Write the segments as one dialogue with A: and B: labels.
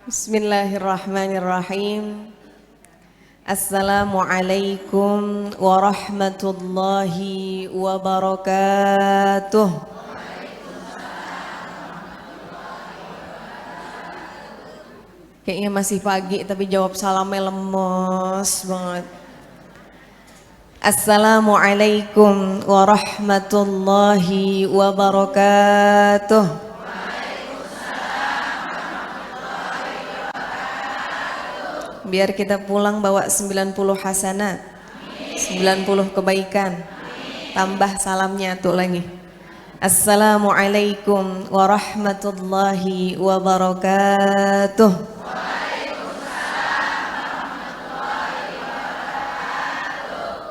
A: Bismillahirrahmanirrahim. Assalamualaikum warahmatullahi wabarakatuh. Kayaknya masih pagi tapi jawab salamnya lemes banget. Assalamualaikum warahmatullahi wabarakatuh. Biar kita pulang bawa 90 hasanat, 90 kebaikan. Tambah salamnya tuh lagi. Assalamualaikum warahmatullahi wabarakatuh.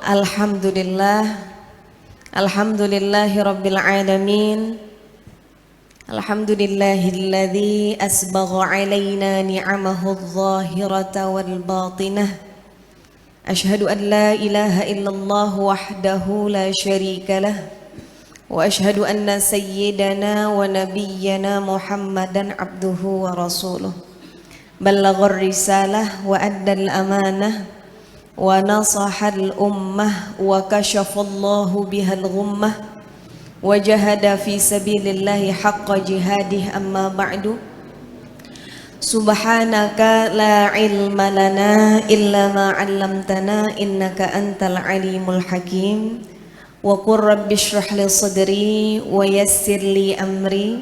A: Alhamdulillah. Alhamdulillahi rabbil alamin. Alhamdulillahilladzi asbagha alaina ni'amahu adh-dhahirata wal batinah. Ashhadu an la ilaha illallah wahdahu la syarika lah. Wa ashhadu anna sayyidana wa nabiyyana Muhammadan abduhu wa rasuluh. Ballaghar risalah wa addal amanah wa nasahal ummah wa kashafallahu bihal ghummah. Wajahada fi sabilillahi haqqa jihadih amma ba'du. Subhanaka la ilma lana illa ma 'allamtana innaka antal alimul hakim. Wa qur rabbi shrah li sadri wa yassir li amri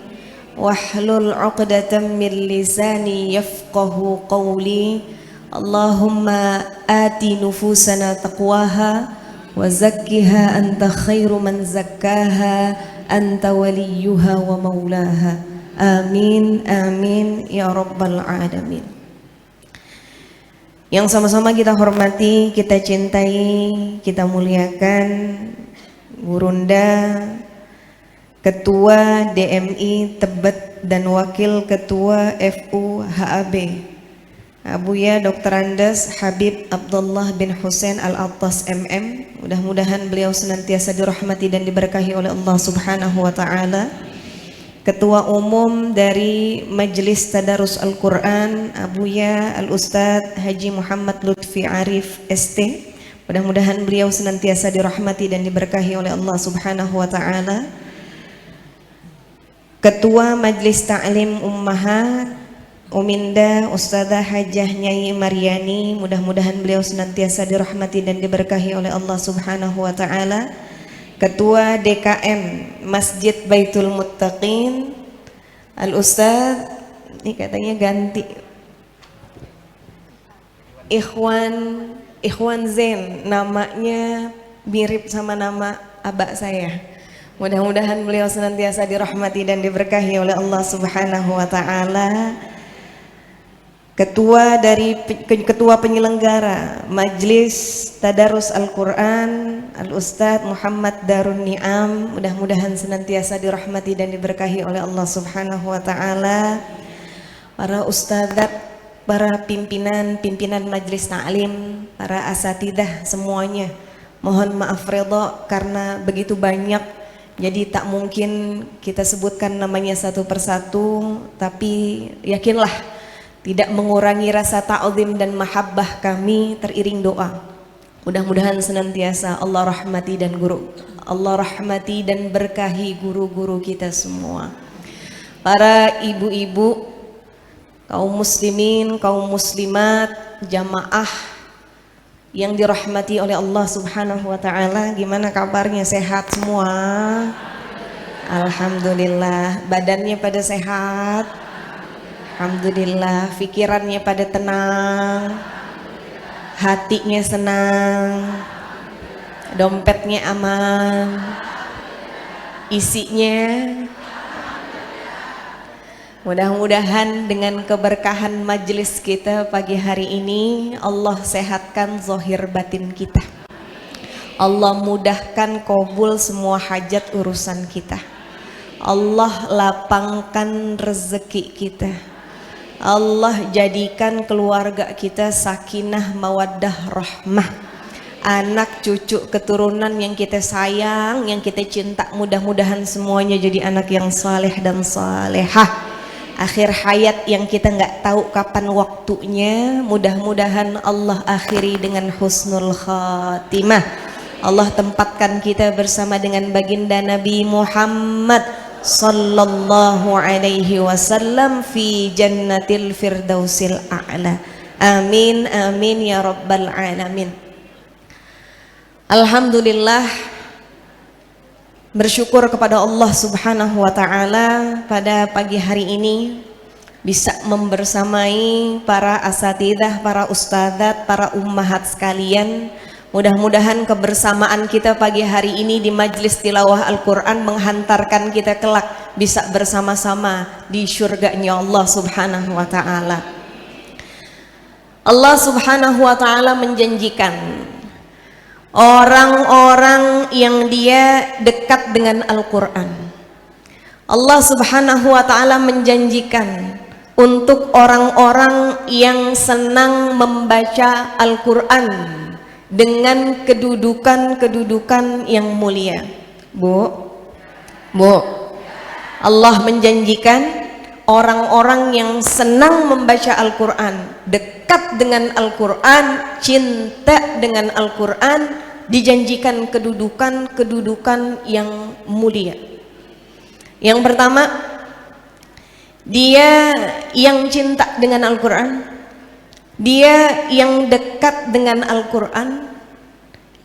A: wahlul 'uqdatam min lisani yafqahu qawli. Allahumma ati nufusana taqwaha wa zakkiha anta khairu man zakkaha anta waliyuha wa maulaha. Amin amin ya rabbal alamin. Yang sama-sama kita hormati, kita cintai, kita muliakan Gurunda, Ketua DMI Tebet dan Wakil Ketua FUHAB Abuya Dr. Andes Habib Abdullah bin Hussein Al-Attas MM. Mudah-mudahan beliau senantiasa dirahmati dan diberkahi oleh Allah Subhanahu wa taala. Ketua Umum dari Majelis Tadarus Al-Quran Abuya Al-Ustadz Haji Muhammad Lutfi Arif ST. Mudah-mudahan beliau senantiasa dirahmati dan diberkahi oleh Allah Subhanahu wa taala. Ketua Majelis Ta'lim Ummahat Uminda Ustadzah Hajah Nyai Maryani, mudah-mudahan beliau senantiasa dirahmati dan diberkahi oleh Allah Subhanahu wa taala. Ketua DKM Masjid Baitul Muttaqin Al-Ustadz, ini katanya ganti Ikhwan Zain, namanya mirip sama nama abak saya. Mudah-mudahan beliau senantiasa dirahmati dan diberkahi oleh Allah Subhanahu wa taala. Ketua penyelenggara Majelis Tadarus Al-Quran Al-Ustadz Muhammad Darun Ni'am, mudah-mudahan senantiasa dirahmati dan diberkahi oleh Allah Subhanahu wa taala. Para ustadzat, para pimpinan majelis ta'lim, para asatidah semuanya, mohon maaf redha karena begitu banyak, jadi tak mungkin kita sebutkan namanya satu persatu, tapi yakinlah tidak mengurangi rasa ta'zim dan mahabbah kami teriring doa. Mudah-mudahan senantiasa Allah rahmati dan berkahi guru-guru kita semua. Para ibu-ibu, kaum muslimin, kaum muslimat, jamaah yang dirahmati oleh Allah Subhanahu wa taala, gimana kabarnya? Sehat semua? Alhamdulillah. Badannya pada sehat? Alhamdulillah. Pikirannya pada tenang, hatinya senang, dompetnya aman, isinya. Mudah-mudahan dengan keberkahan majelis kita pagi hari ini, Allah sehatkan zahir batin kita, Allah mudahkan qabul semua hajat urusan kita, Allah lapangkan rezeki kita, Allah jadikan keluarga kita sakinah mawaddah rahmah, anak cucu keturunan yang kita sayang, yang kita cinta, mudah-mudahan semuanya jadi anak yang saleh dan salehah. akhir hayat yang kita nggak tahu kapan waktunya. Mudah-mudahan Allah akhiri dengan husnul khatimah. Allah tempatkan kita bersama dengan baginda Nabi Muhammad sallallahu alaihi wasallam fi jannatil firdausil a'la. Amin amin ya rabbal alamin. Alhamdulillah, bersyukur kepada Allah subhanahu wa ta'ala pada pagi hari ini bisa membersamai para asatidzah, para ustadzat, para ummahat sekalian. Mudah-mudahan kebersamaan kita pagi hari ini di majlis tilawah Al-Quran menghantarkan kita kelak bisa bersama-sama di syurganya Allah subhanahu wa ta'ala. Allah subhanahu wa ta'ala menjanjikan orang-orang yang dia dekat dengan Al-Quran. Allah subhanahu wa ta'ala menjanjikan untuk orang-orang yang senang membaca Al-Quran dengan kedudukan-kedudukan yang mulia. Bu, Allah menjanjikan orang-orang yang senang membaca Al-Quran, dekat dengan Al-Quran, cinta dengan Al-Quran, dijanjikan kedudukan-kedudukan yang mulia. Yang pertama, dia yang cinta dengan Al-Quran, dia yang dekat dengan Al-Quran,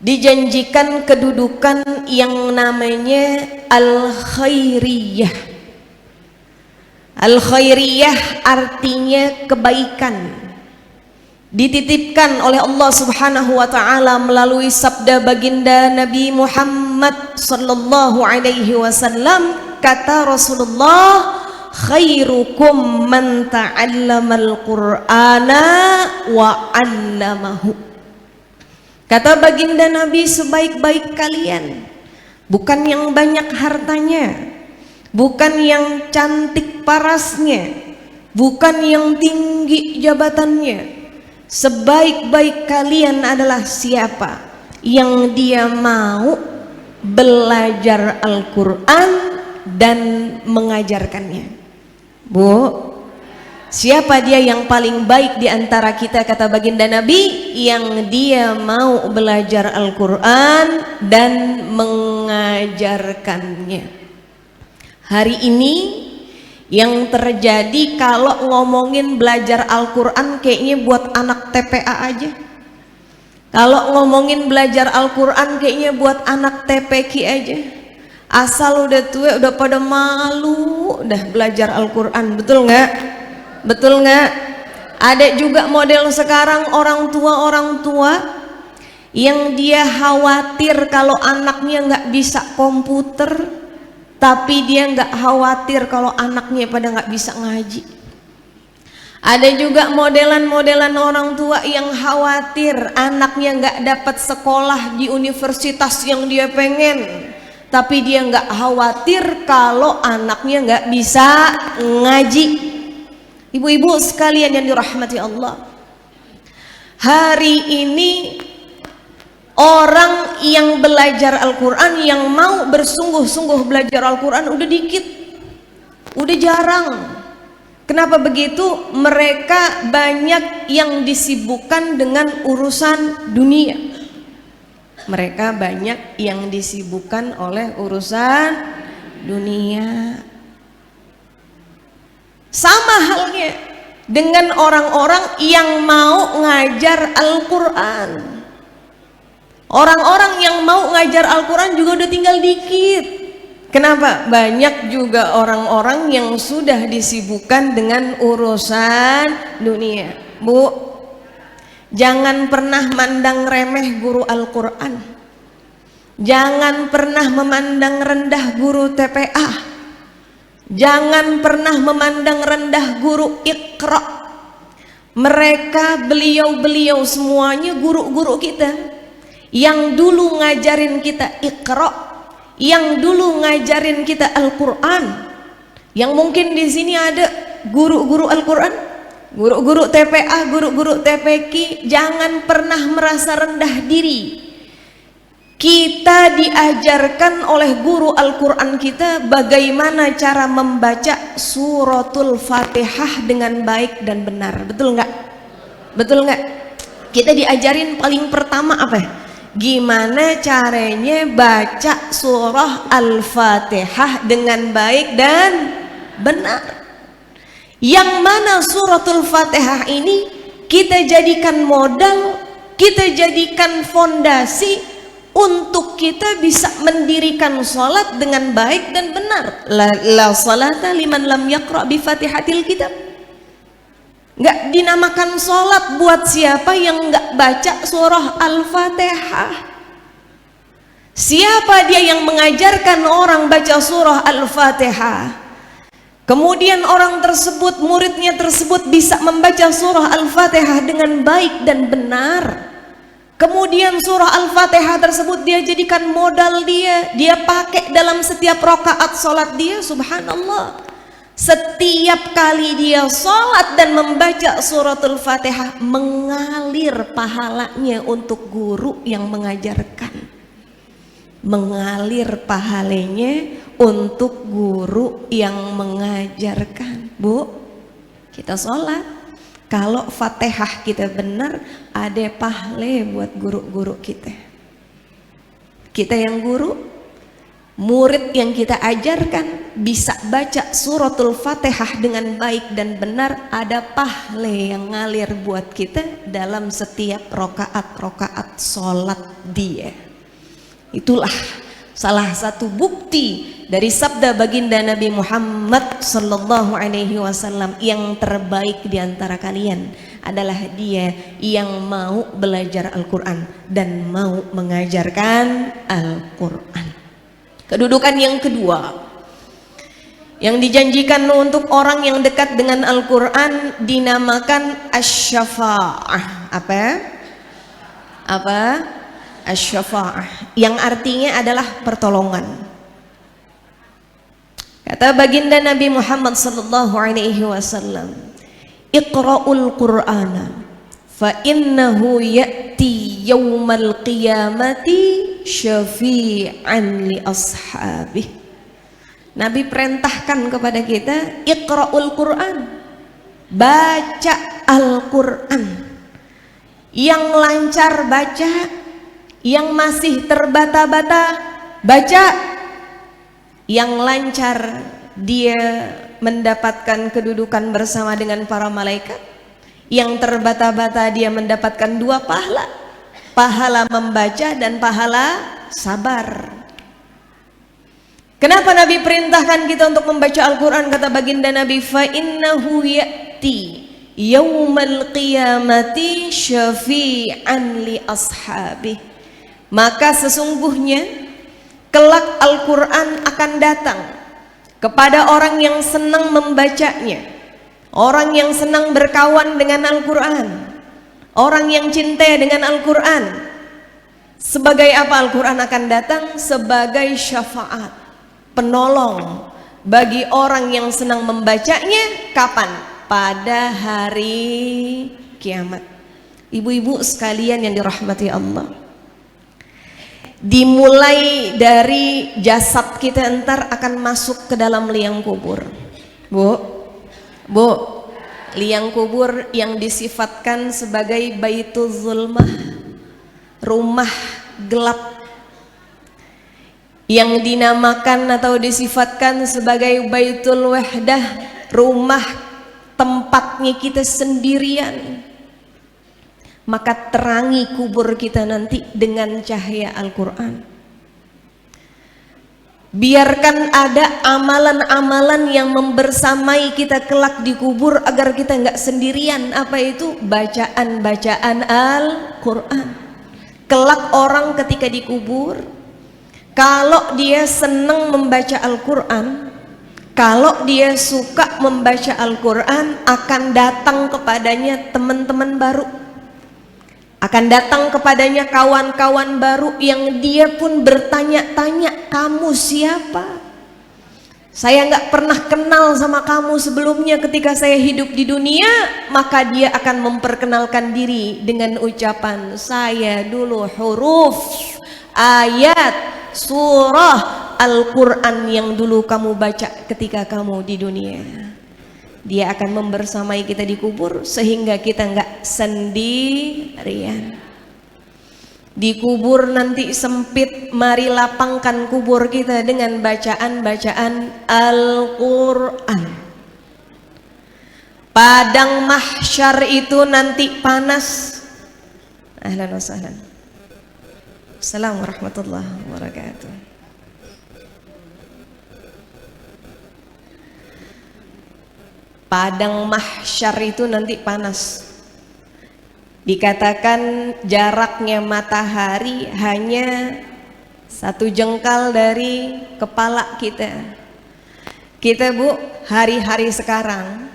A: dijanjikan kedudukan yang namanya Al-Khairiyah. Al-Khairiyah artinya kebaikan, dititipkan oleh Allah subhanahu wa ta'ala melalui sabda baginda Nabi Muhammad sallallahu alaihi wasallam. Kata Rasulullah, khairukum man ta'allamal qur'ana wa 'allamahu. Kata baginda Nabi, sebaik-baik kalian bukan yang banyak hartanya, bukan yang cantik parasnya, bukan yang tinggi jabatannya. Sebaik-baik kalian adalah siapa yang dia mau belajar Al-Quran dan mengajarkannya. Bu, siapa dia yang paling baik di antara kita? Kata baginda Nabi, yang dia mau belajar Al-Quran dan mengajarkannya. Hari ini yang terjadi kalau ngomongin belajar Al-Quran kayaknya buat anak TPA aja. Kalau ngomongin belajar Al-Quran kayaknya buat anak TPQ aja. Asal udah tua udah pada malu udah belajar Al-Quran. Betul nggak? Betul nggak? Ada juga model sekarang orang tua yang dia khawatir kalau anaknya nggak bisa komputer, tapi dia nggak khawatir kalau anaknya pada nggak bisa ngaji. Ada juga modelan-modelan orang tua yang khawatir anaknya nggak dapat sekolah di universitas yang dia pengen, tapi dia nggak khawatir kalau anaknya nggak bisa ngaji. Ibu-ibu sekalian yang dirahmati Allah, hari ini orang yang belajar Al-Quran, yang mau bersungguh-sungguh belajar Al-Quran udah dikit, udah jarang. Kenapa begitu? Mereka banyak yang disibukkan dengan urusan dunia. Mereka banyak yang disibukkan oleh urusan dunia. Sama halnya dengan orang-orang yang mau ngajar Al-Quran. Orang-orang yang mau ngajar Al-Quran juga udah tinggal dikit. Kenapa? Banyak juga orang-orang yang sudah disibukkan dengan urusan dunia. Bu, jangan pernah mandang remeh guru Al-Quran. Jangan pernah memandang rendah guru TPA. Jangan pernah memandang rendah guru Iqra. Mereka, beliau-beliau semuanya guru-guru kita yang dulu ngajarin kita Iqra, yang dulu ngajarin kita Al-Quran. Yang mungkin di sini ada guru-guru Al-Quran, guru-guru TPA, guru-guru TPQ. Jangan pernah merasa rendah diri. Kita diajarkan oleh guru Al-Quran kita bagaimana cara membaca suratul Fatihah dengan baik dan benar. Betul nggak? Betul nggak? Kita diajarin paling pertama apa? Gimana caranya baca surah Al-Fatihah dengan baik dan benar. Yang mana suratul Fatihah ini kita jadikan modal, kita jadikan fondasi untuk kita bisa mendirikan sholat dengan baik dan benar. La salata liman lam yaqra bi fatihatil kitab. Nggak dinamakan sholat buat siapa yang nggak baca surah Al-Fatihah. Siapa dia yang mengajarkan orang baca surah Al-Fatihah, kemudian orang tersebut, muridnya tersebut bisa membaca surah Al-Fatihah dengan baik dan benar. Kemudian surah Al-Fatihah tersebut dia jadikan modal dia pakai dalam setiap rakaat sholat dia. Subhanallah, setiap kali dia sholat dan membaca suratul Fatihah, mengalir pahalanya untuk guru yang mengajarkan, mengalir pahalanya untuk guru yang mengajarkan. Bu, kita sholat, kalau Fatihah kita benar, ada pahala buat guru-guru kita. Kita yang guru, murid yang kita ajarkan bisa baca suratul Fatihah dengan baik dan benar, ada pahala yang ngalir buat kita dalam setiap rokaat-rokaat sholat dia. Itulah salah satu bukti dari sabda baginda Nabi Muhammad sallallahu alaihi wasallam, yang terbaik di antara kalian adalah dia yang mau belajar Al-Quran dan mau mengajarkan Al-Quran. Kedudukan yang kedua yang dijanjikan untuk orang yang dekat dengan Al-Quran dinamakan asy-syafa'ah. Apa? Asy-syafa'ah, yang artinya adalah pertolongan. Kata baginda Nabi Muhammad sallallahu alaihi wasallam, "Iqra'ul Qur'ana fa innahu ya'ti yaumal qiyamati syafi'an li ashabih." Nabi perintahkan kepada kita, Iqra'ul Qur'an, baca Al-Quran. Yang lancar baca, yang masih terbata-bata baca. Yang lancar dia mendapatkan kedudukan bersama dengan para malaikat. Yang terbata-bata dia mendapatkan 2 pahala, pahala membaca dan pahala sabar. Kenapa Nabi perintahkan kita untuk membaca Al-Quran? Kata baginda Nabi, fa innahu ya'ti yaumal qiyamati syafi'an li ashabih. Maka sesungguhnya kelak Al-Quran akan datang kepada orang yang senang membacanya, orang yang senang berkawan dengan Al-Quran, orang yang cinta dengan Al-Quran. Sebagai apa Al-Quran akan datang? Sebagai syafaat, penolong bagi orang yang senang membacanya. Kapan? Pada hari kiamat. Ibu-ibu sekalian yang dirahmati Allah, dimulai dari jasad kita entar akan masuk ke dalam liang kubur. Bu, liang kubur yang disifatkan sebagai baitul zulmah, rumah gelap, yang dinamakan atau disifatkan sebagai baitul wahdah, rumah tempatnya kita sendirian. Maka terangi kubur kita nanti dengan cahaya Al-Quran. Biarkan ada amalan-amalan yang membersamai kita kelak di kubur agar kita nggak sendirian. Apa itu? Bacaan-bacaan Al-Quran. Kelak orang ketika dikubur, kalau dia senang membaca Al-Quran, kalau dia suka membaca Al-Quran, akan datang kepadanya teman-teman baru, akan datang kepadanya kawan-kawan baru yang dia pun bertanya-tanya, kamu siapa? Saya nggak pernah kenal sama kamu sebelumnya ketika saya hidup di dunia. Maka dia akan memperkenalkan diri dengan ucapan, saya dulu huruf ayat surah Al-Quran yang dulu kamu baca ketika kamu di dunia. Dia akan membersamai kita di kubur sehingga kita nggak sendirian. Di kubur nanti sempit, mari lapangkan kubur kita dengan bacaan-bacaan Al-Quran. Padang mahsyar itu nanti panas. Ahlan wa sahlan. Assalamualaikum warahmatullahi wabarakatuh. Padang mahsyar itu nanti panas. Dikatakan jaraknya matahari hanya 1 jengkal dari kepala kita. Kita Bu, hari-hari sekarang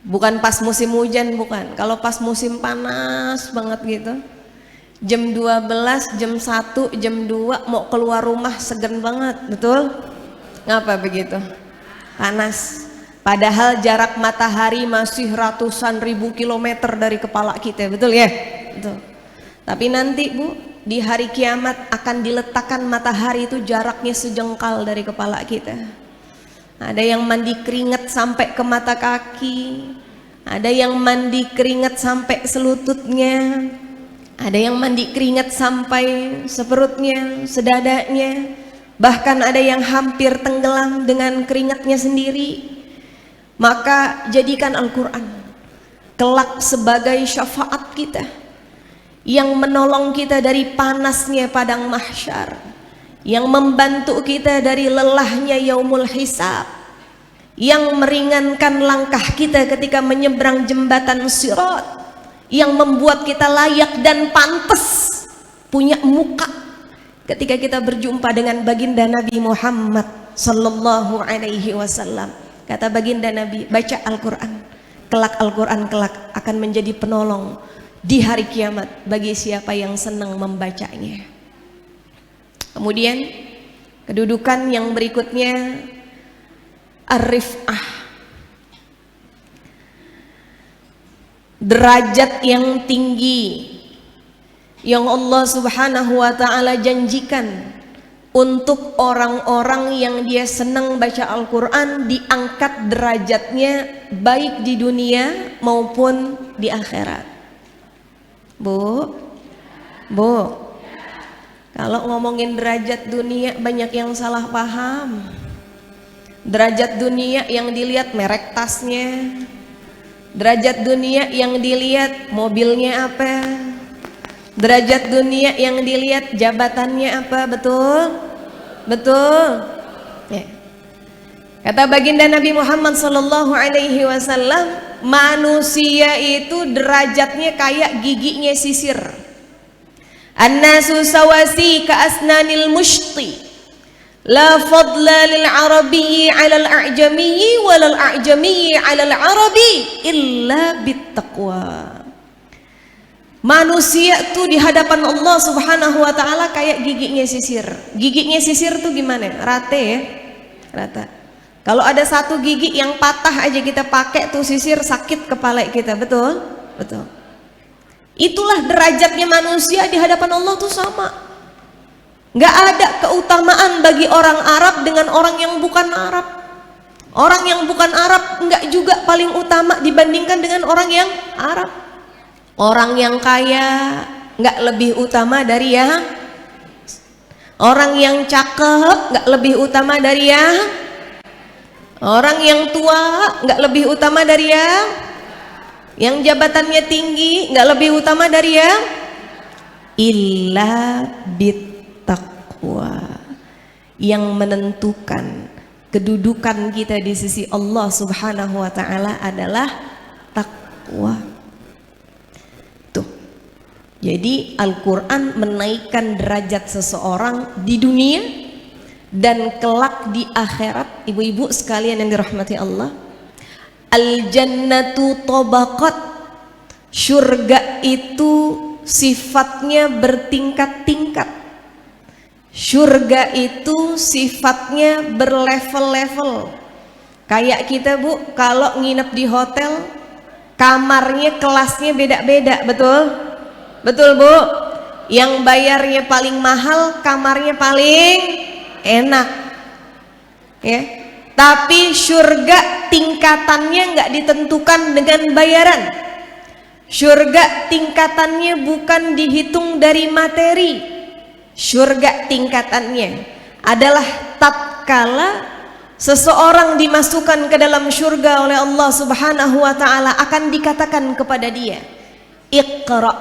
A: bukan pas musim hujan, bukan. Kalau pas musim panas banget gitu, jam 12, jam 1, jam 2 mau keluar rumah segan banget, betul? Ngapa begitu? Panas. Padahal jarak matahari masih ratusan ribu kilometer dari kepala kita, betul ya? Betul. Tapi nanti Bu, di hari kiamat akan diletakkan matahari itu jaraknya sejengkal dari kepala kita. Ada yang mandi keringat sampai ke mata kaki, ada yang mandi keringat sampai selututnya, ada yang mandi keringat sampai seperutnya, sedadanya, bahkan ada yang hampir tenggelam dengan keringatnya sendiri. Maka jadikan Al-Quran kelak sebagai syafaat kita, yang menolong kita dari panasnya padang mahsyar, yang membantu kita dari lelahnya yaumul hisab, yang meringankan langkah kita ketika menyeberang jembatan Sirat, yang membuat kita layak dan pantas punya muka ketika kita berjumpa dengan baginda Nabi Muhammad sallallahu alaihi wasallam. Kata baginda Nabi, baca Al-Quran, kelak Al-Quran kelak akan menjadi penolong di hari kiamat bagi siapa yang senang membacanya. Kemudian kedudukan yang berikutnya, ar-rif'ah, derajat yang tinggi yang Allah Subhanahu wa ta'ala janjikan untuk orang-orang yang dia senang baca Al-Quran, diangkat derajatnya baik di dunia maupun di akhirat. Bu, kalau ngomongin derajat dunia banyak yang salah paham. Derajat dunia yang dilihat merek tasnya, derajat dunia yang dilihat mobilnya apa, derajat dunia yang dilihat jabatannya apa, betul? Betul. Ya. Kata baginda Nabi Muhammad sallallahu alaihi wasallam, manusia itu derajatnya kayak giginya sisir. An-nasu sawasi ka asnanil mushti. La fadla lil arabiyyi 'ala al-a'jamiyyi wa lil a'jamiyyi 'ala al-arabi illa bittaqwa. Manusia tuh di hadapan Allah Subhanahu wa ta'ala kayak giginya sisir. Giginya sisir tuh gimana? Rata ya? Rata. Kalau ada satu gigi yang patah aja kita pakai tuh sisir, sakit kepala kita, betul? Betul. Itulah derajatnya manusia di hadapan Allah tuh sama. Nggak ada keutamaan bagi orang Arab dengan orang yang bukan Arab. Orang yang bukan Arab nggak juga paling utama dibandingkan dengan orang yang Arab. Orang yang kaya nggak lebih utama dari yang, orang yang cakep nggak lebih utama dari yang, orang yang tua nggak lebih utama dari yang jabatannya tinggi nggak lebih utama dari yang, illa bittaqwa. Yang menentukan kedudukan kita di sisi Allah Subhanahu wa ta'ala adalah takwa. Jadi Al-Quran menaikkan derajat seseorang di dunia dan kelak di akhirat. Ibu-ibu sekalian yang dirahmati Allah, al-jannatu tabaqat, surga itu sifatnya bertingkat-tingkat. Surga itu sifatnya berlevel-level. Kayak kita Bu, kalau nginep di hotel, kamarnya kelasnya beda-beda, betul? Betul Bu? yang bayarnya paling mahal, kamarnya paling enak, ya. Tapi surga tingkatannya nggak ditentukan dengan bayaran. Surga tingkatannya bukan dihitung dari materi. Surga tingkatannya adalah tatkala seseorang dimasukkan ke dalam surga oleh Allah Subhanahu wa taala, akan dikatakan kepada dia, Iqra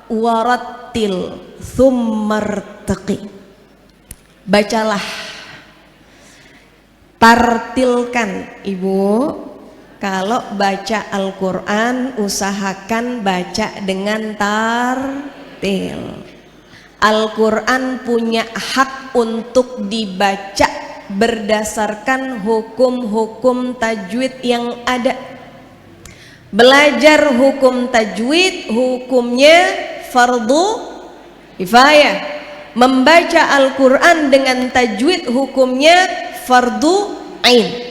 A: warattil tsummartaqi. Bacalah, tartilkan. Ibu, kalau baca Al-Quran usahakan baca dengan tartil. Al-Quran punya hak untuk dibaca berdasarkan hukum-hukum tajwid yang ada. Belajar hukum tajwid hukumnya fardu kifayah. Membaca Al-Quran dengan tajwid hukumnya fardu ain.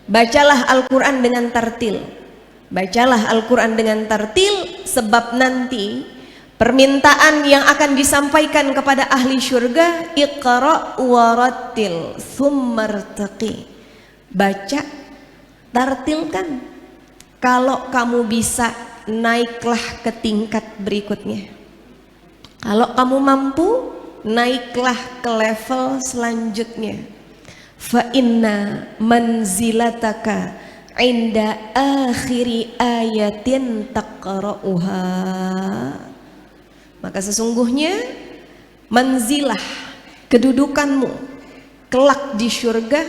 A: Bacalah Al-Quran dengan tartil. Bacalah Al-Quran dengan tartil, sebab nanti permintaan yang akan disampaikan kepada ahli surga, Iqra warattil tsummartaqi. Baca, tartilkan. Kalau kamu bisa, naiklah ke tingkat berikutnya. Kalau kamu mampu, naiklah ke level selanjutnya. Fa inna manzilataka inda akhiri ayatin taqra'uha. Maka sesungguhnya manzilah, kedudukanmu kelak di surga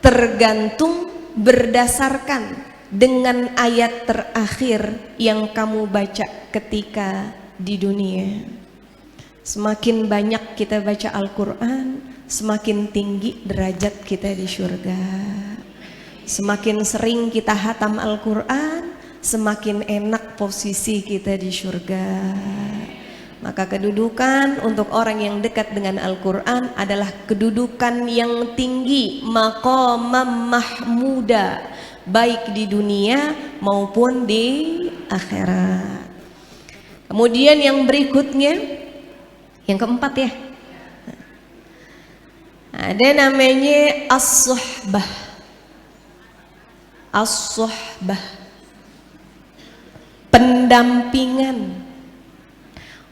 A: tergantung berdasarkan dengan ayat terakhir yang kamu baca ketika di dunia. Semakin banyak kita baca Al-Quran, semakin tinggi derajat kita di surga. Semakin sering kita hatam Al-Quran, semakin enak posisi kita di surga. Maka kedudukan untuk orang yang dekat dengan Al-Quran adalah kedudukan yang tinggi, maqamam mahmuda, baik di dunia maupun di akhirat. Kemudian yang berikutnya, yang keempat ya, ada namanya as-suhbah. As-suhbah, pendampingan.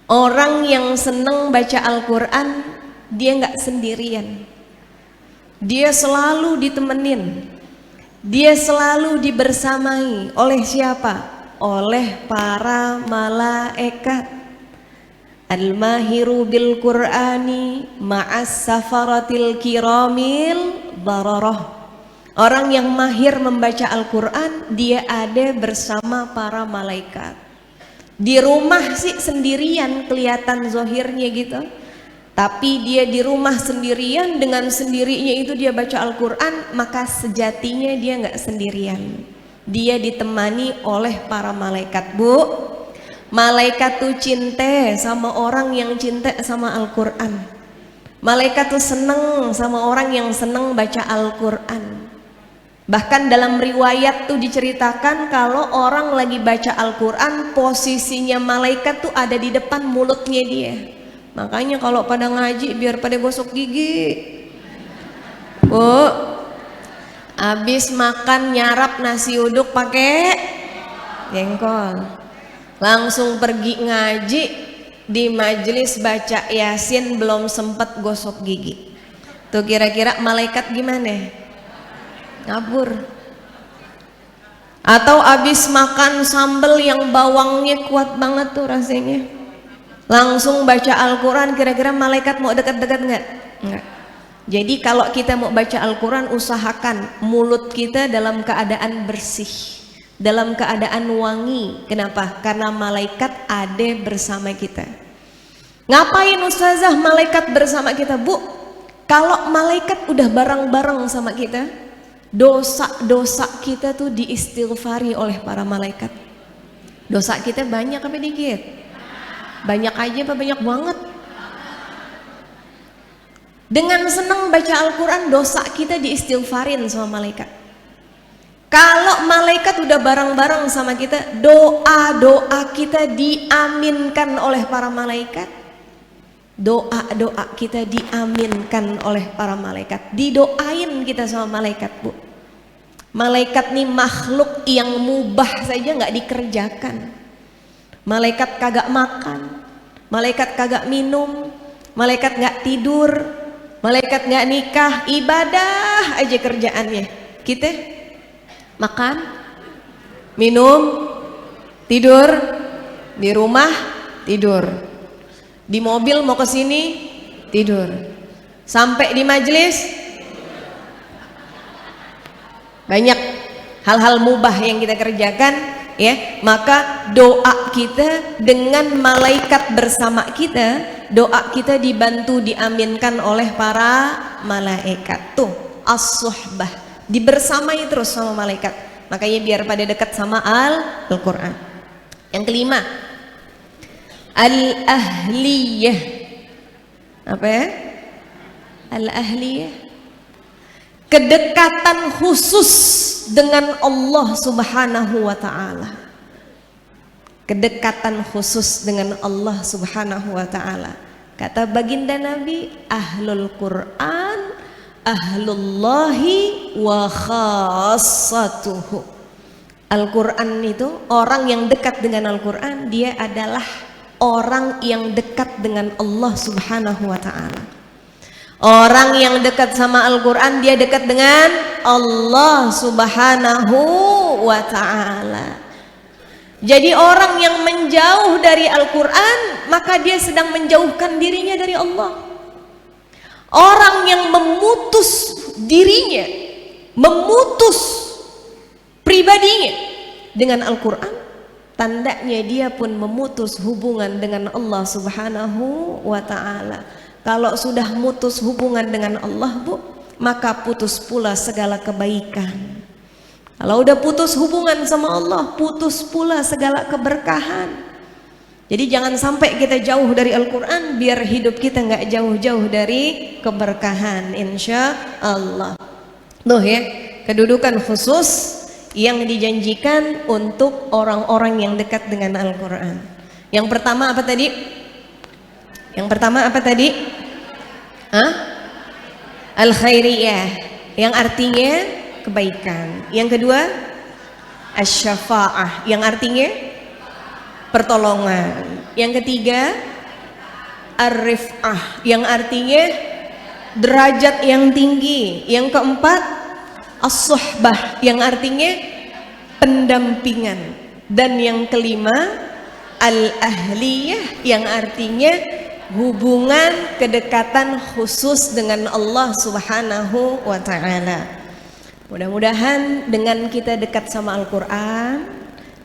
A: Orang yang senang baca Al-Quran, dia nggak sendirian. Dia selalu ditemenin. Dia selalu dibersamai oleh siapa? Oleh para malaikat. Al-mahiru bil Qur'ani ma'as safaratil kiramil bararah. Orang yang mahir membaca Al-Quran, dia ada bersama para malaikat. Di rumah sih sendirian, kelihatan zohirnya gitu, tapi dia di rumah sendirian, dengan sendirinya itu dia baca Al-Quran, maka sejatinya dia nggak sendirian. Dia ditemani oleh para malaikat. Bu, malaikat tuh cinta sama orang yang cinta sama Al-Quran. Malaikat tuh seneng sama orang yang seneng baca Al-Quran. Bahkan dalam riwayat tuh diceritakan kalau orang lagi baca Al-Quran, posisinya malaikat tuh ada di depan mulutnya dia. Makanya kalau pada ngaji biar pada gosok gigi. Bu, habis makan nyarap nasi uduk pakai jengkol, langsung pergi ngaji, di majelis baca Yasin belum sempet gosok gigi. Tuh kira-kira malaikat gimana? Ngabur. Atau abis makan sambal yang bawangnya kuat banget tuh rasanya, langsung baca Al-Quran, kira-kira malaikat mau dekat-dekat nggak? Nggak. Jadi kalau kita mau baca Al-Quran, usahakan mulut kita dalam keadaan bersih, dalam keadaan wangi. Kenapa? Karena malaikat ada bersama kita. Ngapain ustazah malaikat bersama kita? Bu, kalau malaikat udah bareng-bareng sama kita, dosa-dosa kita tuh diistighfari oleh para malaikat. Dosa kita banyak apa dikit? Banyak aja apa banyak banget? Dengan senang baca Al-Quran, dosa kita diistighfarin sama malaikat. Kalau malaikat udah bareng-bareng sama kita, doa-doa kita diaminkan oleh para malaikat. Doa-doa kita diaminkan oleh para malaikat. Didoain kita sama malaikat, Bu. Malaikat nih makhluk yang mubah saja nggak dikerjakan. Malaikat kagak makan, malaikat kagak minum, malaikat nggak tidur, malaikat nggak nikah, ibadah aja kerjaannya. Kita makan, minum, tidur, di rumah tidur. Di mobil mau ke sini tidur, sampai di majelis banyak hal-hal mubah yang kita kerjakan, ya. Maka doa kita dengan malaikat bersama kita, doa kita dibantu diaminkan oleh para malaikat. Tuh as-suhbah, dibersamai terus sama malaikat. Makanya biar pada dekat sama Al-Quran. Yang kelima, al-ahliyah. Apa ya? Al-ahliyah, kedekatan khusus dengan Allah Subhanahu wa ta'ala. Kedekatan khusus dengan Allah Subhanahu wa ta'ala. Kata baginda Nabi, ahlul Quran ahlullahi wa khassatuhu. Al-Quran itu, orang yang dekat dengan Al-Quran, dia adalah orang yang dekat dengan Allah Subhanahu wa ta'ala. Orang yang dekat sama Al-Quran, dia dekat dengan Allah Subhanahu wa ta'ala. Jadi orang yang menjauh dari Al-Quran, maka dia sedang menjauhkan dirinya dari Allah. Orang yang memutus dirinya, memutus pribadinya dengan Al-Quran, tandanya dia pun memutus hubungan dengan Allah Subhanahu wa ta'ala. Kalau sudah mutus hubungan dengan Allah, Bu, maka putus pula segala kebaikan. Kalau udah putus hubungan sama Allah, putus pula segala keberkahan. Jadi jangan sampai kita jauh dari Al-Quran, biar hidup kita nggak jauh-jauh dari keberkahan, insya Allah. Tuh ya, kedudukan khusus yang dijanjikan untuk orang-orang yang dekat dengan Al-Quran. Yang pertama apa tadi? Yang pertama apa tadi? Al-khairiyah, yang artinya kebaikan. Yang kedua, asy-syafa'ah, yang artinya pertolongan. Yang ketiga, ar-rif'ah, yang artinya derajat yang tinggi. Yang keempat, as-suhbah, yang artinya pendampingan. Dan yang kelima, al-ahliyah, yang artinya hubungan kedekatan khusus dengan Allah Subhanahu wa ta'ala. Mudah-mudahan dengan kita dekat sama Al-Quran,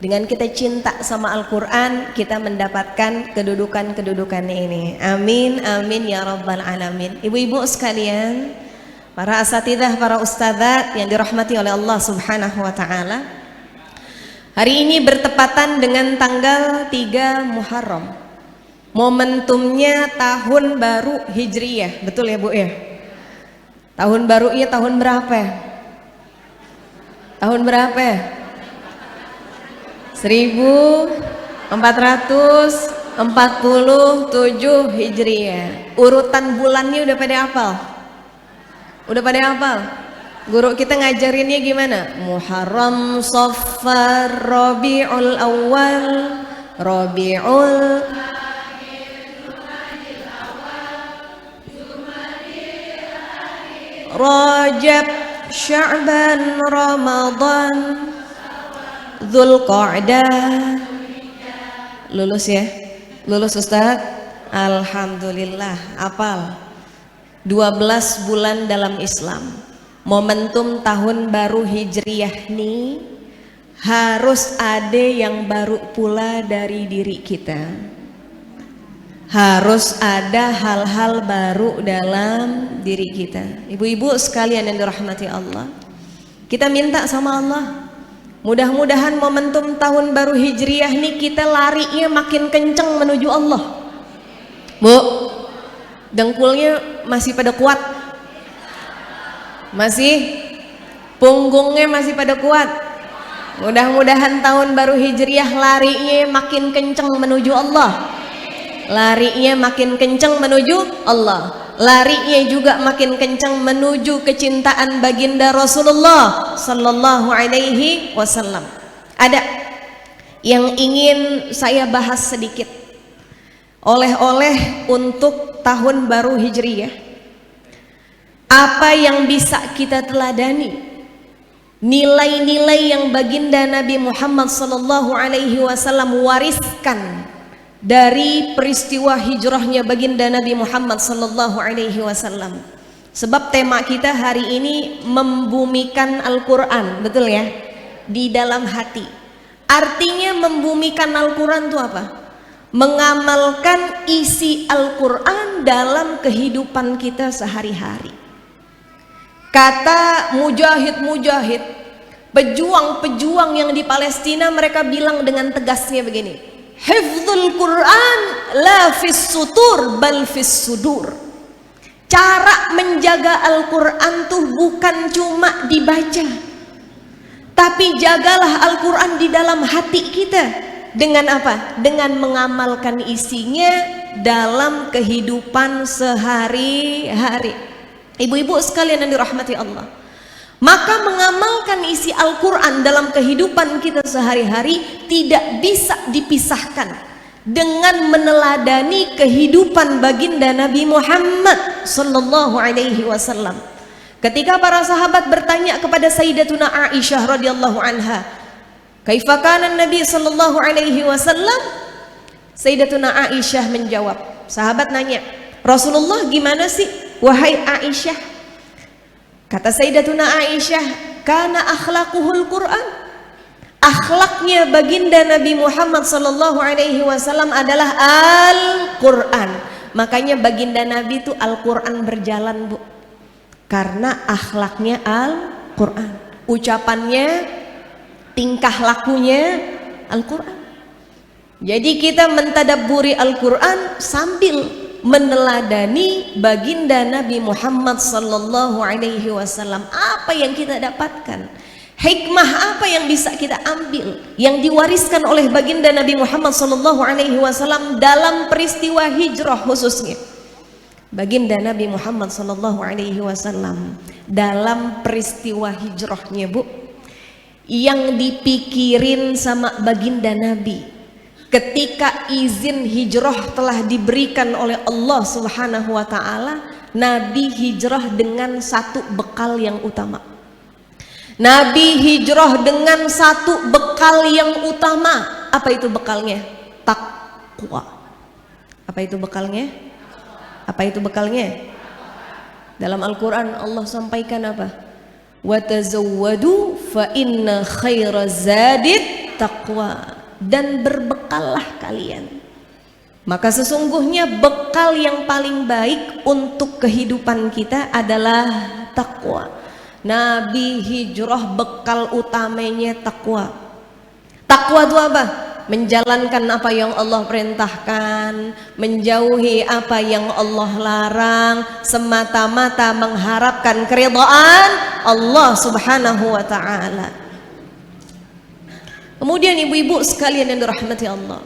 A: dengan kita cinta sama Al-Quran, kita mendapatkan kedudukan-kedudukan ini. Amin, amin ya rabbal alamin. Ibu-ibu sekalian, para asatidzah, para ustadzat yang dirahmati oleh Allah Subhanahu wa ta'ala, hari ini bertepatan dengan tanggal 3 Muharram. Momentumnya tahun baru Hijriyah, betul ya Bu ya? Tahun barunya tahun berapa? Tahun berapa? 1447 Hijriyah. Urutan bulannya udah pada hafal? Udah pada hafal? Guru kita ngajarinnya gimana? Muharram, Safar, Rabiul Awal, Rabiul Rajab, Sya'ban, Ramadan, Dzulqa'dah. Lulus ya? Lulus Ustaz? Alhamdulillah, hafal. 12 bulan dalam Islam. Momentum tahun baru Hijriyah nih, harus ada yang baru pula dari diri kita. Harus ada hal-hal baru dalam diri kita. Ibu-ibu sekalian yang dirahmati Allah, kita minta sama Allah, mudah-mudahan momentum tahun baru Hijriyah nih kita larinya makin kenceng menuju Allah. Bu, dengkulnya masih pada kuat? Masih? Punggungnya masih pada kuat? Mudah-mudahan tahun baru Hijriyah larinya makin kenceng menuju Allah. larinya makin kencang menuju Allah, larinya juga makin kencang menuju kecintaan baginda Rasulullah sallallahu alaihi wasallam. Ada yang ingin saya bahas sedikit, oleh-oleh untuk tahun baru Hijriyah. Apa yang bisa kita teladani, nilai-nilai yang baginda Nabi Muhammad sallallahu alaihi wasallam wariskan dari peristiwa hijrahnya baginda Nabi Muhammad sallallahu alaihi wasallam. Sebab tema kita hari ini membumikan Al-Qur'an, betul ya? Di dalam hati. Artinya membumikan Al-Qur'an itu apa? Mengamalkan isi Al-Qur'an dalam kehidupan kita sehari-hari. Kata mujahid-mujahid, pejuang-pejuang yang di Palestina, mereka bilang dengan tegasnya begini, hifdzul Quran la fis sutur bal fis sudur. Cara menjaga Al-Quran tuh bukan cuma dibaca, tapi jagalah Al-Quran di dalam hati kita. Dengan apa? Dengan mengamalkan isinya dalam kehidupan sehari-hari. Ibu-ibu sekalian yang dirahmati Allah, maka mengamalkan isi Al-Quran dalam kehidupan kita sehari-hari tidak bisa dipisahkan dengan meneladani kehidupan baginda Nabi Muhammad sallallahu alaihi wasallam. Ketika para sahabat bertanya kepada Sayyidatuna Aisyah radhiyallahu anha, kaifa kana Nabi sallallahu alaihi wasallam? Sayyidatuna Aisyah menjawab, sahabat nanya, Rasulullah gimana sih wahai Aisyah? Kata Sayyidatuna Aisyah, kana akhlaquhul Quran. Akhlaknya baginda Nabi Muhammad sallallahu alaihi wasallam adalah Al-Quran. Makanya baginda Nabi itu Al-Quran berjalan, Bu. Karena akhlaknya Al-Quran, ucapannya, tingkah lakunya Al-Quran. Jadi kita mentadabburi Al-Quran sambil meneladani baginda Nabi Muhammad sallallahu alaihi wasallam. Apa yang kita dapatkan? Hikmah apa yang bisa kita ambil yang diwariskan oleh baginda Nabi Muhammad sallallahu alaihi wasallam dalam peristiwa hijrah khususnya? Baginda Nabi Muhammad sallallahu alaihi wasallam dalam peristiwa hijrahnya, Bu, yang dipikirin sama baginda Nabi ketika izin hijrah telah diberikan oleh Allah Subhanahu wa taala, Nabi hijrah dengan satu bekal yang utama. Nabi hijrah dengan satu bekal yang utama. Apa itu bekalnya? Takwa. Apa itu bekalnya? Apa itu bekalnya? Dalam Al-Quran Allah sampaikan apa? Wa tazawwadu fa inna khairaz zadit taqwa. Dan berbekallah kalian, maka sesungguhnya bekal yang paling baik untuk kehidupan kita adalah takwa. Nabi hijrah bekal utamanya takwa. Takwa itu apa? Menjalankan apa yang Allah perintahkan, menjauhi apa yang Allah larang, semata-mata mengharapkan keridhaan Allah Subhanahu wa ta'ala. Kemudian ibu-ibu sekalian yang dirahmati Allah,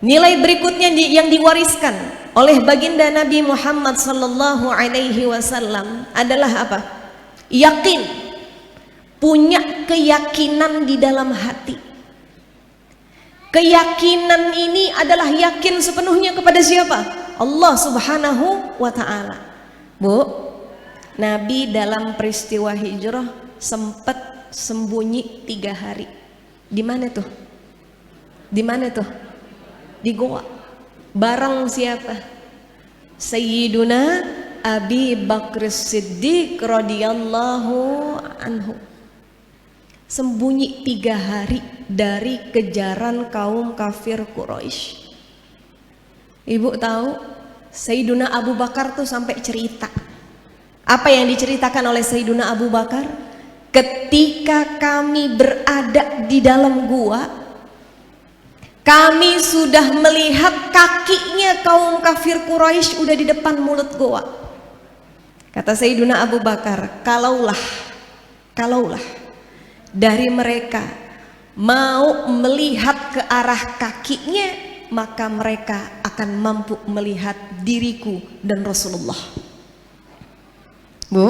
A: nilai berikutnya yang diwariskan oleh baginda Nabi Muhammad sallallahu alaihi wasallam adalah apa? Yakin. Punya keyakinan di dalam hati. Keyakinan ini adalah yakin sepenuhnya kepada siapa? Allah Subhanahu wa ta'ala. Bu, Nabi dalam peristiwa hijrah sempat sembunyi 3 hari. Di mana tuh? Di mana tuh? Di goa. Bareng siapa? Sayyiduna Abi Bakr Siddiq radhiyallahu anhu. Sembunyi 3 hari dari kejaran kaum kafir Quraisy. Ibu tahu Sayyiduna Abu Bakar tuh sampai cerita. Apa yang diceritakan oleh Sayyiduna Abu Bakar? Ketika kami berada di dalam gua, kami sudah melihat kakinya kaum kafir Quraisy udah di depan mulut gua. Kata Sayyiduna Abu Bakar, kalaulah dari mereka mau melihat ke arah kakinya, maka mereka akan mampu melihat diriku dan Rasulullah. Bu,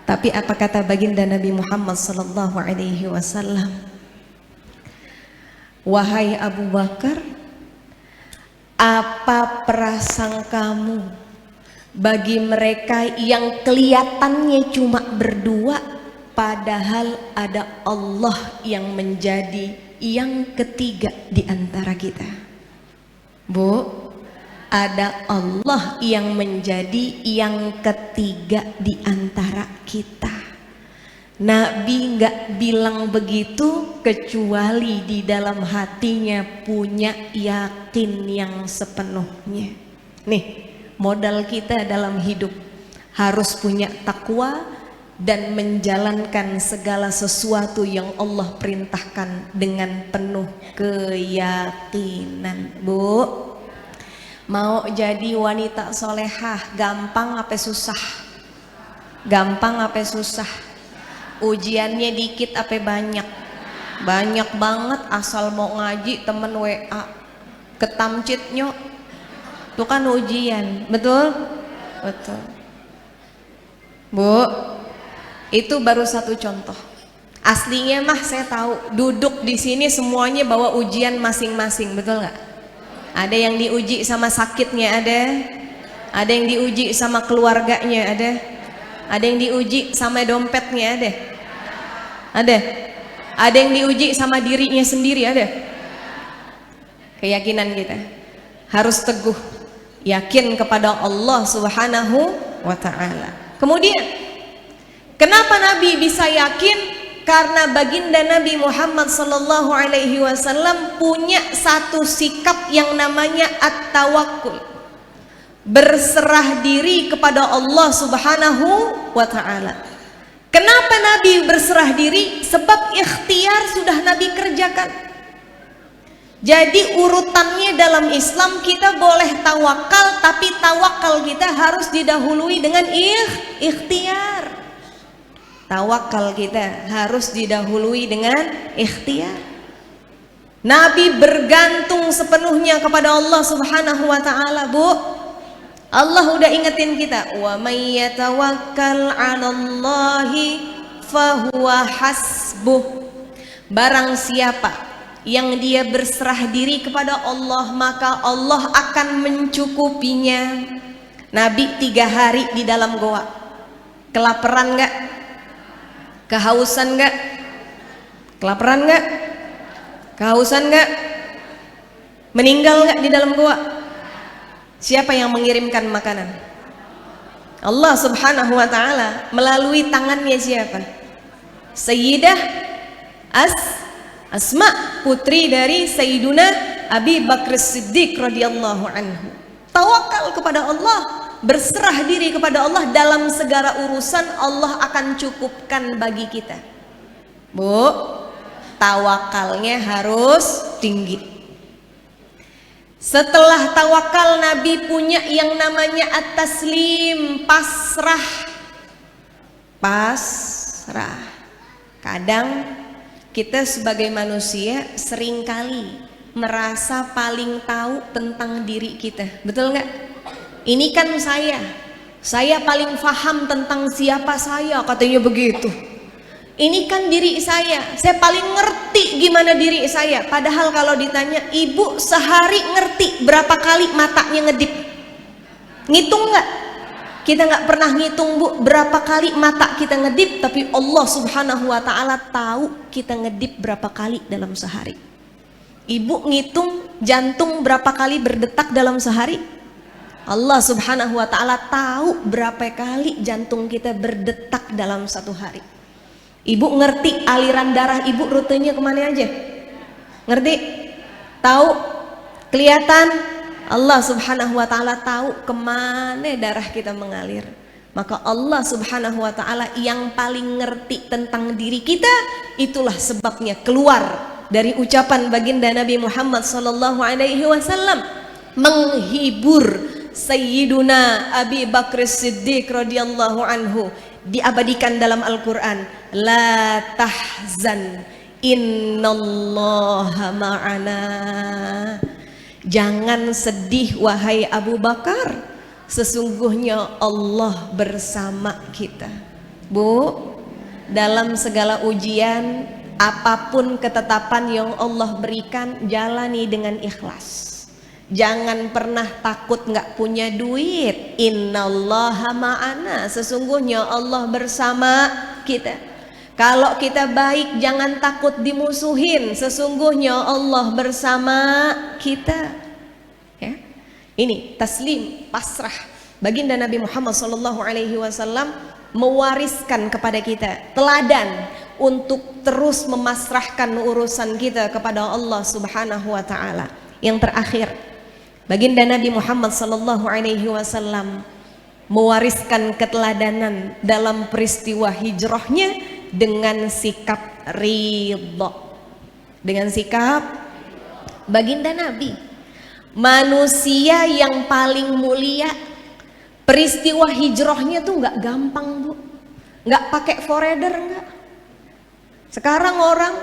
A: tapi apa kata baginda Nabi Muhammad sallallahu alaihi wasallam? Wahai Abu Bakar, apa prasangkamu bagi mereka yang kelihatannya cuma berdua, padahal ada Allah yang menjadi yang ketiga di antara kita? Bu, ada Allah yang menjadi yang ketiga di antara kita. Nabi nggak bilang begitu kecuali di dalam hatinya punya yakin yang sepenuhnya. Nih, modal kita dalam hidup harus punya takwa dan menjalankan segala sesuatu yang Allah perintahkan dengan penuh keyakinan. Bu, mau jadi wanita solehah gampang apa susah? Gampang apa susah? Ujiannya dikit apa banyak? Banyak banget. Asal mau ngaji temen WA ketamcitnya itu kan ujian. Betul? Betul. Bu, itu baru satu contoh. Aslinya mah saya tahu duduk di sini semuanya bawa ujian masing-masing. Betul nggak? Ada yang diuji sama sakitnya, ada yang diuji sama keluarganya, ada yang diuji sama dompetnya, ada yang diuji sama dirinya sendiri, ada. Keyakinan kita harus teguh, yakin kepada Allah Subhanahu wa ta'ala. Kemudian kenapa Nabi bisa yakin? Karena baginda Nabi Muhammad sallallahu alaihi wasallam punya satu sikap yang namanya at-tawakkul, berserah diri kepada Allah Subhanahu wa ta'ala. Kenapa Nabi berserah diri? Sebab ikhtiar sudah Nabi kerjakan. Jadi urutannya dalam Islam, kita boleh tawakal, tapi tawakal kita harus didahului dengan ikhtiar. Tawakal kita harus didahului dengan ikhtiar. Nabi bergantung sepenuhnya kepada Allah Subhanahu wa ta'ala. Bu, Allah udah ingetin kita, wa may yatawakkal 'alallahi fahuwa hasbuh. Barang siapa yang dia berserah diri kepada Allah, maka Allah akan mencukupinya. Nabi 3 hari di dalam goa. Kelaparan enggak? Kehausan enggak? Kelaparan enggak? Kehausan enggak? Meninggal enggak di dalam goa? Siapa yang mengirimkan makanan? Allah Subhanahu wa ta'ala. Melalui tangannya siapa? Sayyidah Asma, putri dari Sayyiduna Abi Bakr Siddiq radhiyallahu anhu. Tawakal kepada Allah, berserah diri kepada Allah dalam segala urusan, Allah akan cukupkan bagi kita. Bu, tawakalnya harus tinggi. Setelah tawakal, Nabi punya yang namanya at-taslim, pasrah. Pasrah. Kadang kita sebagai manusia seringkali merasa paling tahu tentang diri kita. Betul nggak? Ini kan saya paling paham tentang siapa saya, katanya begitu. Ini kan diri saya paling ngerti gimana diri saya. Padahal kalau ditanya, ibu sehari ngerti berapa kali matanya ngedip? Ngitung nggak? Kita nggak pernah ngitung, Bu, berapa kali mata kita ngedip. Tapi Allah Subhanahu wa ta'ala tahu kita ngedip berapa kali dalam sehari. Ibu ngitung jantung berapa kali berdetak dalam sehari? Allah Subhanahu wa ta'ala tahu berapa kali jantung kita berdetak dalam satu hari. Ibu ngerti aliran darah ibu rutenya kemana aja? Ngerti? Tahu? Kelihatan? Allah Subhanahu wa ta'ala tahu kemana darah kita mengalir. Maka Allah Subhanahu wa ta'ala yang paling ngerti tentang diri kita. Itulah sebabnya keluar dari ucapan baginda Nabi Muhammad sallallahu alaihi wasallam menghibur Sayyiduna Abi Bakr Siddiq radhiyallahu anhu, diabadikan dalam Al-Quran, la tahzan innallaha ma'ana. Jangan sedih wahai Abu Bakar, sesungguhnya Allah bersama kita. Bu, dalam segala ujian, apapun ketetapan yang Allah berikan, jalani dengan ikhlas. Jangan pernah takut nggak punya duit. Innallaha ma'ana, sesungguhnya Allah bersama kita. Kalau kita baik, jangan takut dimusuhin, sesungguhnya Allah bersama kita. Ya. Ini taslim, pasrah. Baginda Nabi Muhammad SAW mewariskan kepada kita teladan untuk terus memasrahkan urusan kita kepada Allah Subhanahu wa taala. Yang terakhir, baginda Nabi Muhammad SAW mewariskan keteladanan dalam peristiwa hijrahnya dengan sikap ridha. Dengan sikap baginda Nabi, manusia yang paling mulia, peristiwa hijrahnya tuh nggak gampang, Bu. Nggak pakai forerunner, nggak. Sekarang orang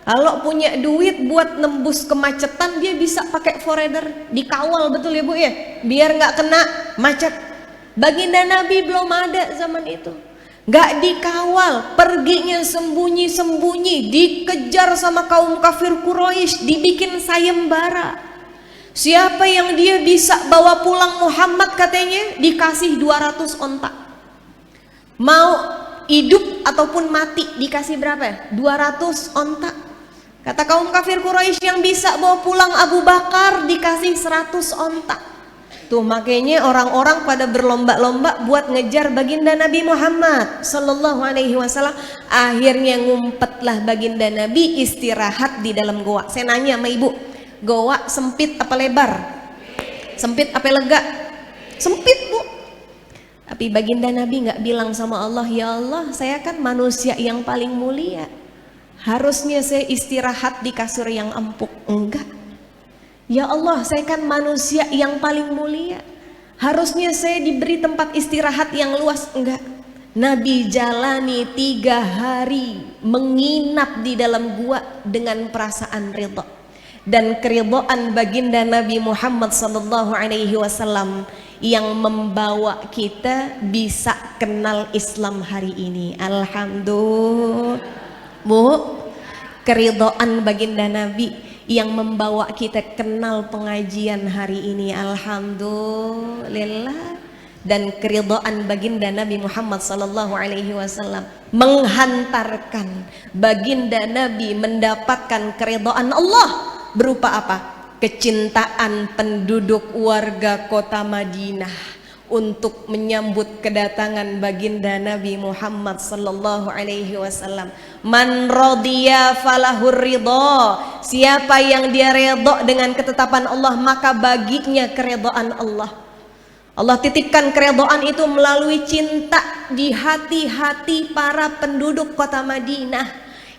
A: kalau punya duit buat nembus kemacetan, dia bisa pakai forerunner, dikawal betul ya Bu ya, biar nggak kena macet. Baginda Nabi belum ada zaman itu, nggak dikawal, perginya sembunyi-sembunyi, dikejar sama kaum kafir Quraisy, dibikin sayembara. Siapa yang dia bisa bawa pulang Muhammad, katanya dikasih 200 onta. Mau hidup ataupun mati dikasih berapa ya? 200 onta. Kata kaum kafir Quraisy, yang bisa bawa pulang Abu Bakar dikasih 100 onta. Tuh makanya orang-orang pada berlomba-lomba buat ngejar baginda Nabi Muhammad Sallallahu Alaihi Wasallam. Akhirnya ngumpetlah baginda Nabi istirahat di dalam goa. Saya nanya sama ibu, goa sempit apa lebar? Sempit apa lega? Sempit, Bu. Tapi baginda Nabi nggak bilang sama Allah, ya Allah, saya kan manusia yang paling mulia, harusnya saya istirahat di kasur yang empuk. Enggak. Ya Allah, saya kan manusia yang paling mulia, harusnya saya diberi tempat istirahat yang luas. Enggak. Nabi jalani 3 hari menginap di dalam gua dengan perasaan ridha. Dan keridhaan baginda Nabi Muhammad SAW yang membawa kita bisa kenal Islam hari ini. Alhamdulillah. Bu, keridhaan baginda Nabi yang membawa kita kenal pengajian hari ini. Alhamdulillah. Dan keridhaan baginda Nabi Muhammad SAW menghantarkan baginda Nabi mendapatkan keridhaan Allah berupa apa? Kecintaan penduduk warga kota Madinah untuk menyambut kedatangan baginda Nabi Muhammad sallallahu alaihi wasallam. Man radiya falahur ridha. Siapa yang dia redha dengan ketetapan Allah, maka baginya keredhaan Allah. Allah titipkan keredhaan itu melalui cinta di hati-hati para penduduk kota Madinah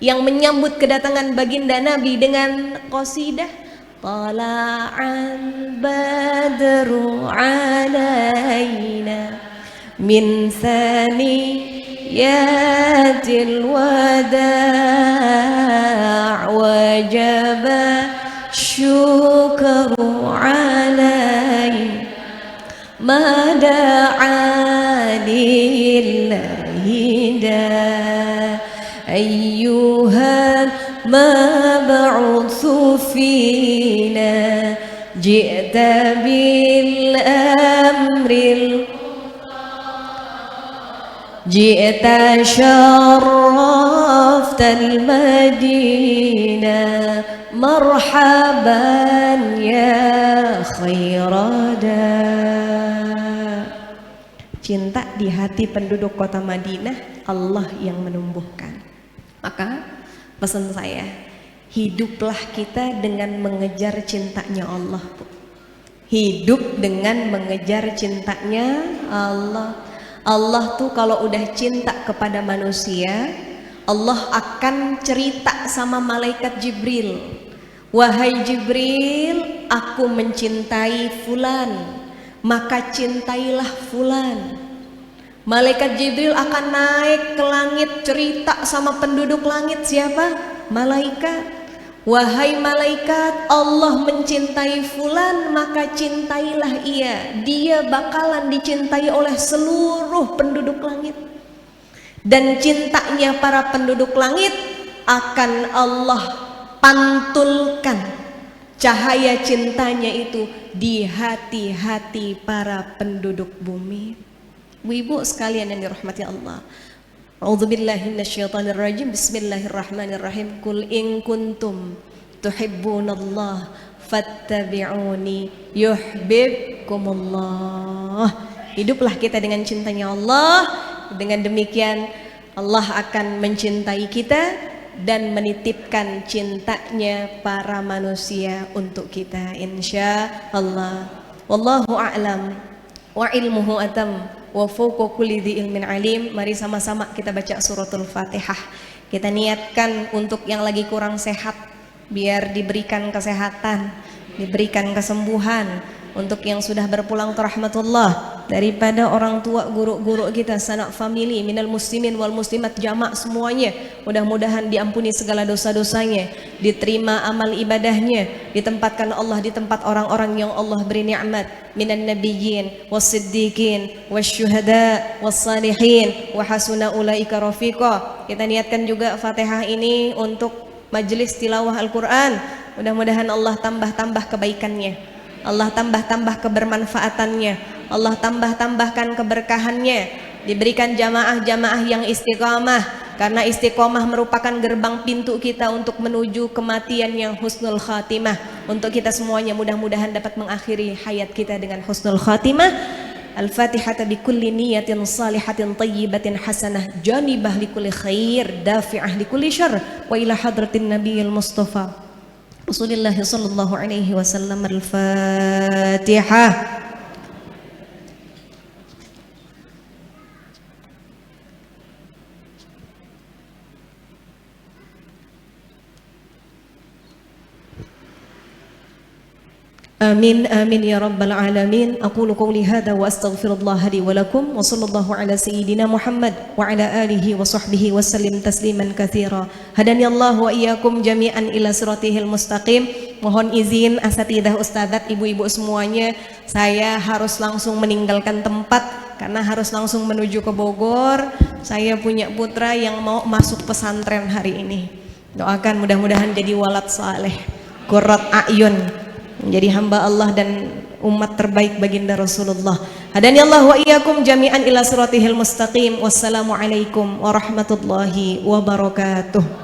A: yang menyambut kedatangan baginda Nabi dengan qasidah Tala'al badru alaina min thaniyatil wada' wajaba syukru alaina ma da'a lillahi da ayyuhal mab'utsu fina ji'ta bil amril ji'ta syarraftal madinah marhaban ya khairada. Cinta di hati penduduk kota Madinah Allah yang menumbuhkan. Maka pesan saya, hiduplah kita dengan mengejar cintanya Allah, Bu. Hidup dengan mengejar cintanya Allah. Allah tuh kalau udah cinta kepada manusia, Allah akan cerita sama malaikat Jibril. Wahai Jibril, aku mencintai fulan, maka cintailah fulan. Malaikat Jibril akan naik ke langit cerita sama penduduk langit. Siapa? Malaikat. Wahai malaikat, Allah mencintai fulan, maka cintailah ia. Dia bakalan dicintai oleh seluruh penduduk langit. Dan cintanya para penduduk langit akan Allah pantulkan cahaya cintanya itu di hati-hati para penduduk bumi. Ibu sekalian yang dirahmati Allah, a'udzubillahi minasyaitonirrajim. Bismillahirrahmanirrahim. Qul in kuntum tuhibbunallah fattabi'uni yuhibbukumullah. Hiduplah kita dengan cintanya Allah. Dengan demikian Allah akan mencintai kita dan menitipkan cintanya para manusia untuk kita, insya Allah. Wallahu a'lam wa ilmuhu atam wa fawqa kulli dzi ilmin alim. Mari sama-sama kita baca suratul Fatihah. Kita niatkan untuk yang lagi kurang sehat, biar diberikan kesehatan, diberikan kesembuhan. Untuk yang sudah berpulang ke rahmatullah, daripada orang tua, guru-guru kita, sanak famili, minal muslimin wal muslimat jamak semuanya, mudah-mudahan diampuni segala dosa-dosanya, diterima amal ibadahnya, ditempatkan Allah di tempat orang-orang yang Allah beri nikmat, minan nabiyyin was-siddiqin wasyuhada was-salihin wa hasuna ulaika rafiqa. Kita niatkan juga Fatihah ini untuk majelis tilawah Al-Qur'an. Mudah-mudahan Allah tambah-tambah kebaikannya, Allah tambah-tambah kebermanfaatannya, Allah tambah-tambahkan keberkahannya, diberikan jamaah-jamaah yang istiqamah, karena istiqamah merupakan gerbang pintu kita untuk menuju kematian yang husnul khatimah. Untuk kita semuanya mudah-mudahan dapat mengakhiri hayat kita dengan husnul khatimah. Al-Fatihah bi kulli niyatin salihatin tayyibatin hasanah janibah li kulli khair dafi'ah li kulli syarr wa ila hadratin nabiyil mustafa Rasulullah sallallahu alaihi wasallam. Al-Fatihah. Amin amin ya rabbal alamin. Aqulu qawli hadha wa astaghfirullah li wa lakum wa sallallahu ala sayyidina Muhammad wa ala alihi wa sahbihi wa sallim tasliman katsira. Hadani Allah wa iyyakum jami'an ila siratihil mustaqim. Mohon izin asatidah ustadzat, ibu-ibu semuanya, saya harus langsung meninggalkan tempat karena harus langsung menuju ke Bogor. Saya punya putra yang mau masuk pesantren hari ini. Doakan mudah-mudahan jadi walad saleh, qurrat a'yun, menjadi hamba Allah dan umat terbaik baginda Rasulullah. Hadani Allah wa iyyakum jami'an ila siratihil mustaqim. Wassalamualaikum warahmatullahi wabarakatuh.